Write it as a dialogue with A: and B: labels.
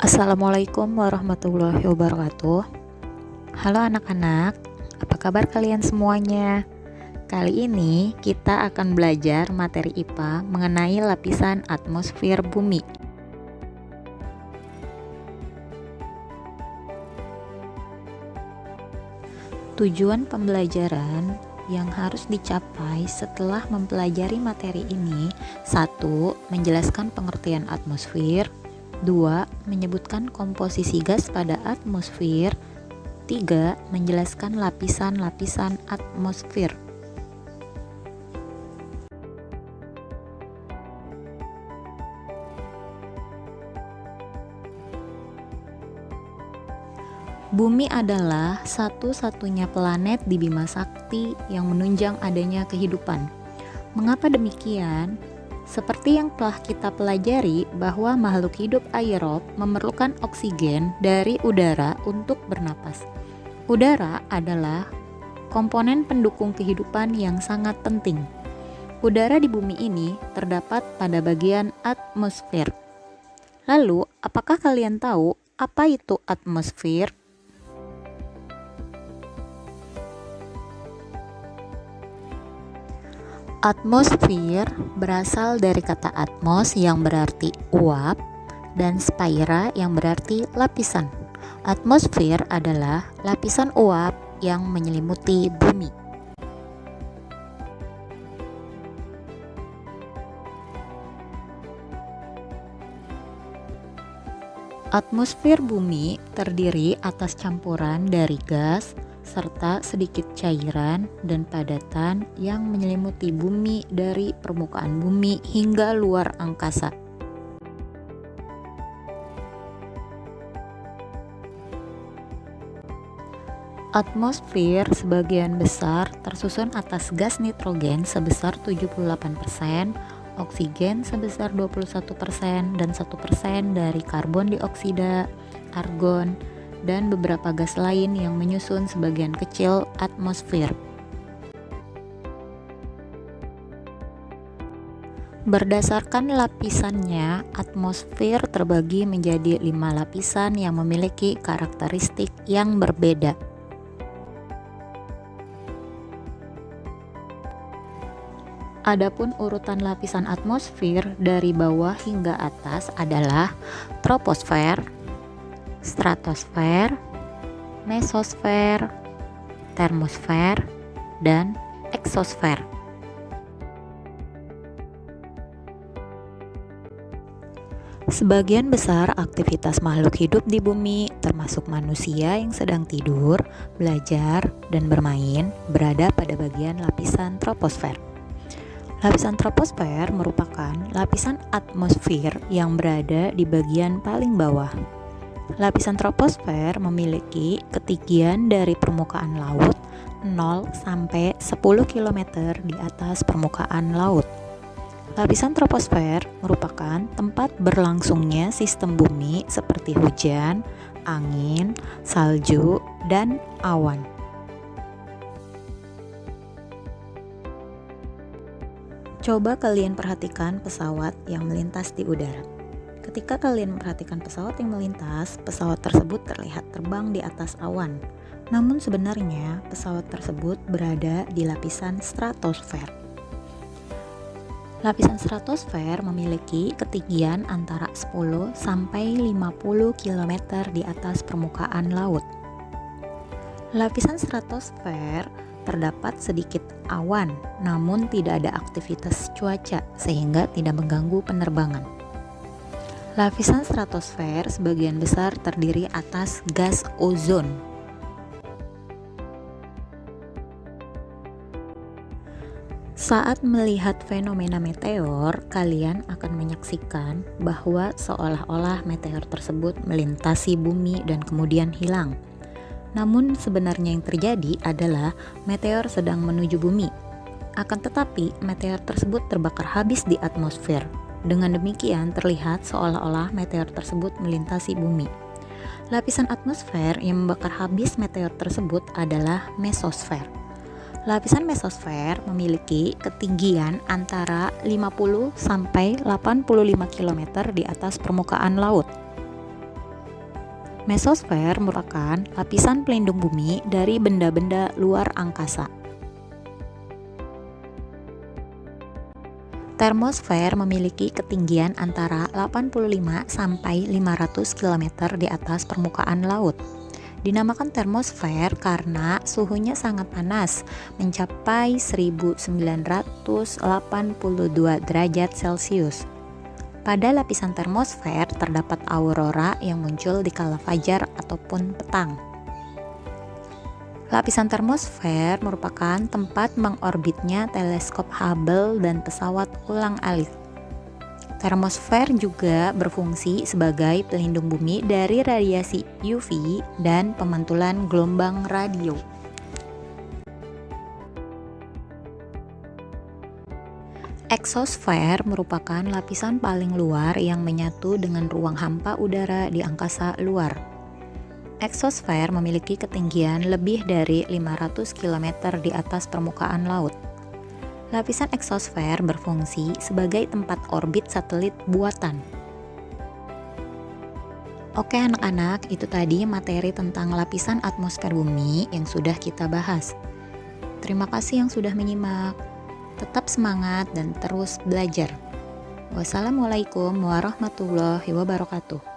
A: Assalamualaikum warahmatullahi wabarakatuh. Halo anak-anak, apa kabar kalian semuanya? Kali ini kita akan belajar materi IPA mengenai lapisan atmosfer bumi. Tujuan pembelajaran yang harus dicapai setelah mempelajari materi ini: 1. Menjelaskan pengertian atmosfer. 2. Menyebutkan komposisi gas pada atmosfer. 3. Menjelaskan lapisan-lapisan atmosfer. Bumi adalah satu-satunya planet di Bima Sakti yang menunjang adanya kehidupan. Mengapa demikian? Seperti yang telah kita pelajari bahwa makhluk hidup aerob memerlukan oksigen dari udara untuk bernapas. Udara adalah komponen pendukung kehidupan yang sangat penting. Udara di bumi ini terdapat pada bagian atmosfer. Lalu, apakah kalian tahu apa itu atmosfer? Atmosfer berasal dari kata atmos yang berarti uap dan sphaira yang berarti lapisan. Atmosfer adalah lapisan uap yang menyelimuti bumi. Atmosfer bumi terdiri atas campuran dari gas serta sedikit cairan dan padatan yang menyelimuti bumi dari permukaan bumi hingga luar angkasa. Atmosfer sebagian besar tersusun atas gas nitrogen sebesar 78%, oksigen sebesar 21%, dan 1% dari karbon dioksida, argon, dan beberapa gas lain yang menyusun sebagian kecil atmosfer. Berdasarkan lapisannya, atmosfer terbagi menjadi 5 lapisan yang memiliki karakteristik yang berbeda. Adapun urutan lapisan atmosfer dari bawah hingga atas adalah troposfer, stratosfer, mesosfer, termosfer, dan eksosfer. Sebagian besar aktivitas makhluk hidup di bumi, termasuk manusia yang sedang tidur, belajar, dan bermain, berada pada bagian lapisan troposfer. Lapisan troposfer merupakan lapisan atmosfer yang berada di bagian paling bawah. Lapisan troposfer memiliki ketinggian dari permukaan laut 0 sampai 10 km di atas permukaan laut. Lapisan troposfer merupakan tempat berlangsungnya sistem bumi seperti hujan, angin, salju, dan awan. Coba kalian perhatikan pesawat yang melintas di udara. Ketika kalian memperhatikan pesawat yang melintas, pesawat tersebut terlihat terbang di atas awan. Namun sebenarnya pesawat tersebut berada di lapisan stratosfer. Lapisan stratosfer memiliki ketinggian antara 10 sampai 50 km di atas permukaan laut. Lapisan stratosfer terdapat sedikit awan, namun tidak ada aktivitas cuaca sehingga tidak mengganggu penerbangan. Lapisan stratosfer sebagian besar terdiri atas gas ozon. Saat melihat fenomena meteor, kalian akan menyaksikan bahwa seolah-olah meteor tersebut melintasi bumi dan kemudian hilang. Namun sebenarnya yang terjadi adalah meteor sedang menuju bumi. Akan tetapi, meteor tersebut terbakar habis di atmosfer. Dengan demikian, terlihat seolah-olah meteor tersebut melintasi bumi. Lapisan atmosfer yang membakar habis meteor tersebut adalah mesosfer. Lapisan mesosfer memiliki ketinggian antara 50 sampai 85 km di atas permukaan laut. Mesosfer merupakan lapisan pelindung bumi dari benda-benda luar angkasa. Termosfer memiliki ketinggian antara 85 sampai 500 km di atas permukaan laut. Dinamakan termosfer karena suhunya sangat panas, mencapai 1982 derajat Celcius. Pada lapisan termosfer terdapat aurora yang muncul di kala fajar ataupun petang. Lapisan termosfer merupakan tempat mengorbitnya teleskop Hubble dan pesawat ulang-alik. Termosfer juga berfungsi sebagai pelindung bumi dari radiasi UV dan pemantulan gelombang radio. Eksosfer merupakan lapisan paling luar yang menyatu dengan ruang hampa udara di angkasa luar. Eksosfer memiliki ketinggian lebih dari 500 km di atas permukaan laut. Lapisan eksosfer berfungsi sebagai tempat orbit satelit buatan. Oke anak-anak, itu tadi materi tentang lapisan atmosfer bumi yang sudah kita bahas. Terima kasih yang sudah menyimak. Tetap semangat dan terus belajar. Wassalamualaikum warahmatullahi wabarakatuh.